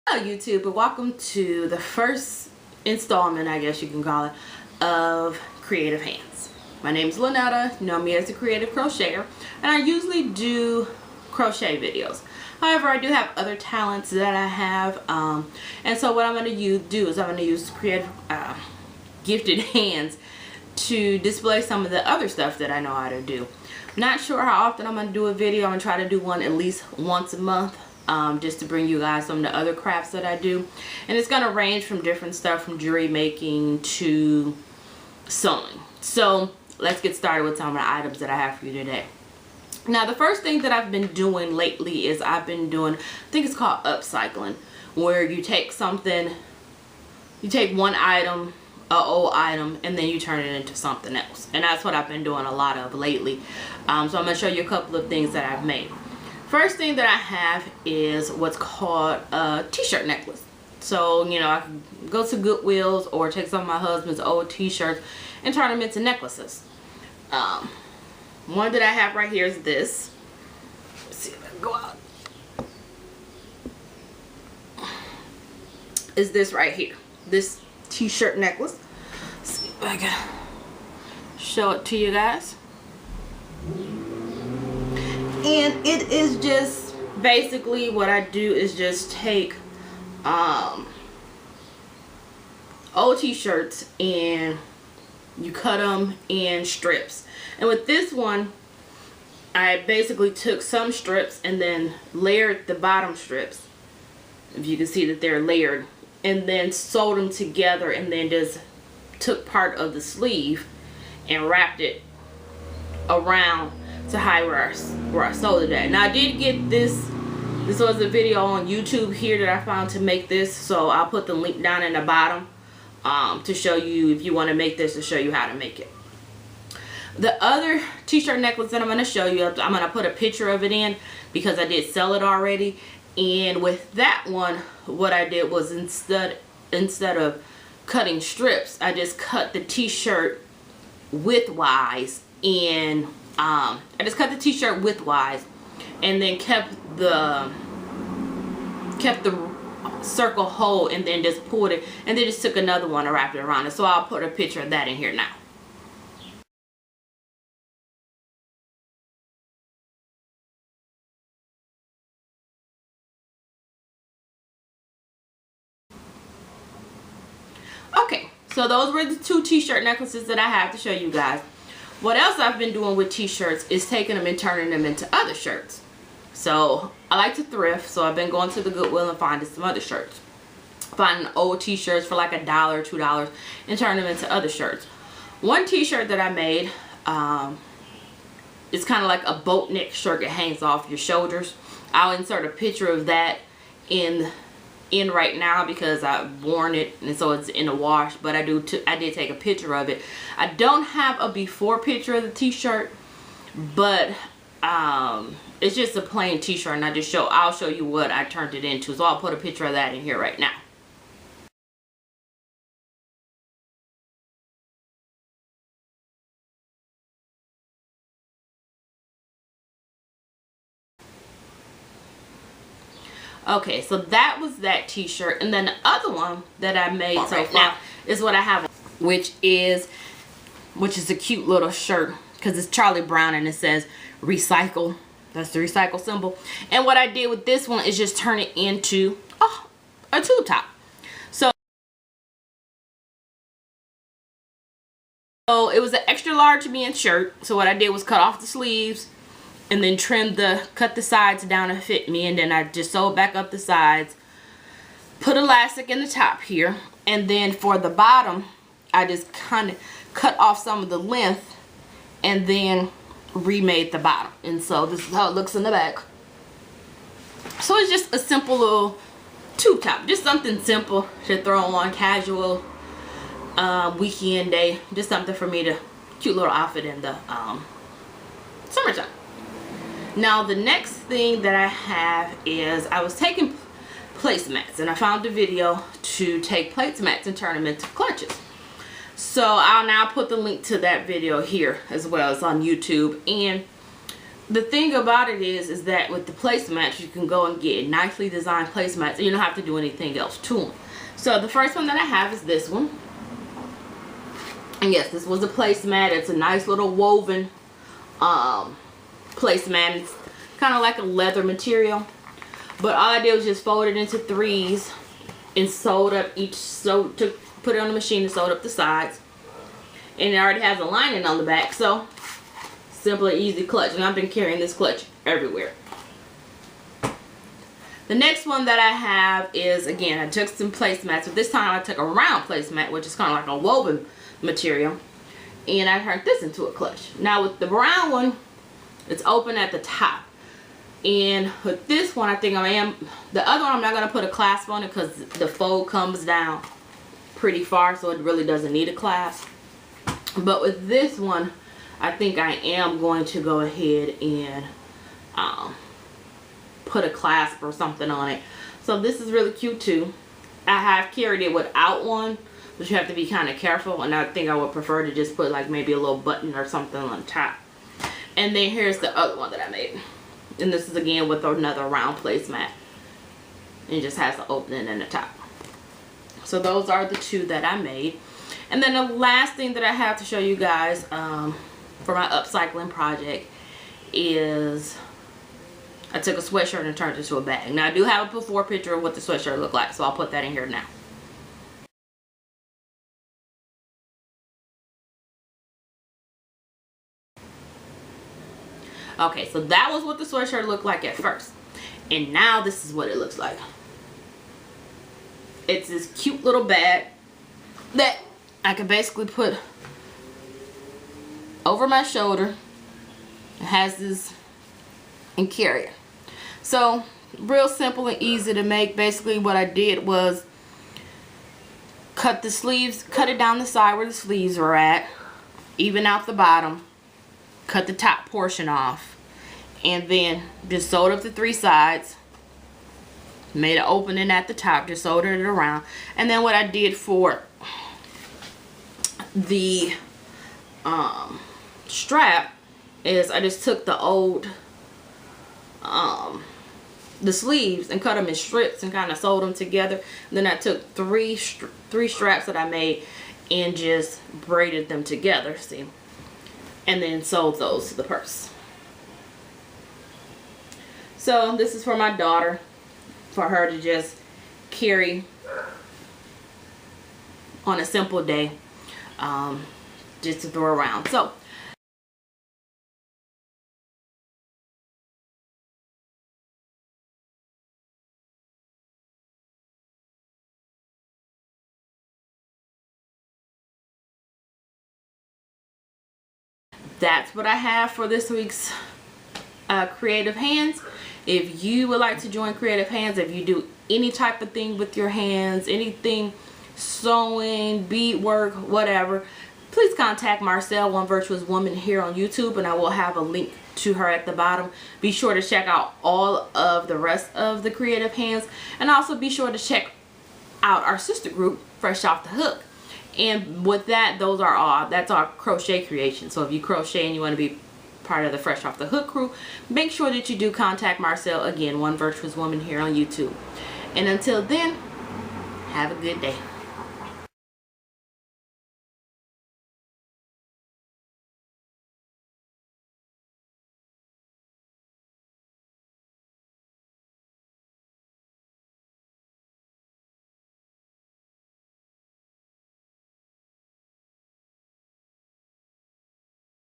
Hello YouTube, and welcome to the first installment, I guess you can call it, of Creative Hands. My name is Lynetta, you know me as a creative crocheter, and I usually do crochet videos. However, I do have other talents that I have, and so what I'm going to do is I'm going to use creative gifted hands to display some of the other stuff that I know how to do. Not sure how often I'm going to do a video. I'm going to try to do one at least once a month. Just to bring you guys some of the other crafts that I do, and it's going to range from different stuff, from jewelry making to sewing. So let's get started with some of the items that I have for you today. Now, the first thing that I've been doing lately is I've been doing, I think it's called upcycling, where you take something, you take one item, an old item, and then you turn it into something else. And that's what I've been doing a lot of lately. So I'm going to show you a couple of things that I've made. First thing that I have is what's called a t-shirt necklace. So, you know, I can go to Goodwill's or take some of my husband's old t-shirts and turn them into necklaces. One that I have right here is this. Let's see if I can go out. Is this right here. This t-shirt necklace. Let's see if I can show it to you guys. And it is just basically what I do is just take old t-shirts and you cut them in strips. And with this one, I basically took some strips and then layered the bottom strips, if you can see that they're layered, and then sewed them together, and then just took part of the sleeve and wrapped it around to hide where I sold it at. Now, I did get this was a video on YouTube here that I found to make this, so I'll put the link down in the bottom to show you, if you want to make this, to show you how to make it. The other t-shirt necklace that I'm going to show you, I'm going to put a picture of it in because I did sell it already. And with that one, what I did was instead of cutting strips, I just cut the t-shirt widthwise, and I just cut the t-shirt widthwise and then kept the circle hole, and then just pulled it, and then just took another one and wrapped it around it. So I'll put a picture of that in here now. Okay, so those were the two t-shirt necklaces that I have to show you guys. What else I've been doing with t-shirts is taking them and turning them into other shirts. So I like to thrift, so I've been going to the Goodwill and finding some other shirts. Finding old t-shirts for like $1 or $2 and turning them into other shirts. One t-shirt that I made, it's kind of like a boat neck shirt that hangs off your shoulders. I'll insert a picture of that in right now because I've worn it, and so it's in the wash, but I did take a picture of it. I don't have a before picture of the t-shirt, but it's just a plain t-shirt, and I'll show you what I turned it into. So I'll put a picture of that in here right now. Okay, so that was that t-shirt, and then the other one that I made so far is what I have, which is a cute little shirt because it's Charlie Brown and it says recycle. That's the recycle symbol. And what I did with this one is just turn it into a tube top. So it was an extra large men's shirt. So what I did was cut off the sleeves and then cut the sides down to fit me, and then I just sewed back up the sides, put elastic in the top here, and then for the bottom I just kind of cut off some of the length and then remade the bottom. And so this is how it looks in the back. So it's just a simple little tube top, just something simple to throw on casual weekend day, just something for me to cute little outfit in the summertime. Now the next thing that I have is I was taking placemats, and I found a video to take placemats and turn them into clutches. So I'll now put the link to that video here as well. It's on YouTube. And the thing about it is that with the placemats, you can go and get nicely designed placemats and you don't have to do anything else to them. So the first one that I have is this one. And yes, this was a placemat. It's a nice little woven placemat. It's kind of like a leather material. But all I did was just fold it into threes and sewed up put it on the machine and sewed up the sides. And it already has a lining on the back, so simple and easy clutch. And I've been carrying this clutch everywhere. The next one that I have is, again, I took some placemats, but this time I took a round placemat, which is kind of like a woven material, and I turned this into a clutch. Now with the brown one, it's open at the top, and with this one, I think the other one I'm not going to put a clasp on it because the fold comes down pretty far, so it really doesn't need a clasp. But with this one, I think I am going to go ahead and put a clasp or something on it. So this is really cute too. I have carried it without one, but you have to be kind of careful, and I think I would prefer to just put like maybe a little button or something on top. And then here's the other one that I made, and this is again with another round placemat. It just has the opening in the top. So those are the two that I made. And then the last thing that I have to show you guys for my upcycling project is I took a sweatshirt and turned it into a bag. Now I do have a before picture of what the sweatshirt looked like, so I'll put that in here now. Okay, so that was what the sweatshirt looked like at first. And now this is what it looks like. It's this cute little bag that I can basically put over my shoulder. It has this and carry it. So real simple and easy to make. Basically what I did was cut the sleeves, cut it down the side where the sleeves are at, even out the bottom, cut the top portion off, and then just sewed up the three sides, made an opening at the top, just soldered it around. And then what I did for the strap is I just took the old the sleeves and cut them in strips and kind of sewed them together. And then I took three straps that I made and just braided them together, see, and then sewed those to the purse. So this is for my daughter, for her to just carry on a simple day, just to throw around. So that's what I have for this week's Creative Hands. If you would like to join Creative Hands, if you do any type of thing with your hands, anything sewing, beadwork, whatever, please contact Marcelle, One Virtuous Woman, here on YouTube, and I will have a link to her at the bottom. Be sure to check out all of the rest of the Creative Hands, and also be sure to check out our sister group, Fresh Off the Hook. And with that, that's our crochet creation. So if you crochet and you want to be part of the Fresh Off the Hook crew, make sure that you do contact Marcelle, again, One Virtuous Woman, here on YouTube. And until then, have a good day.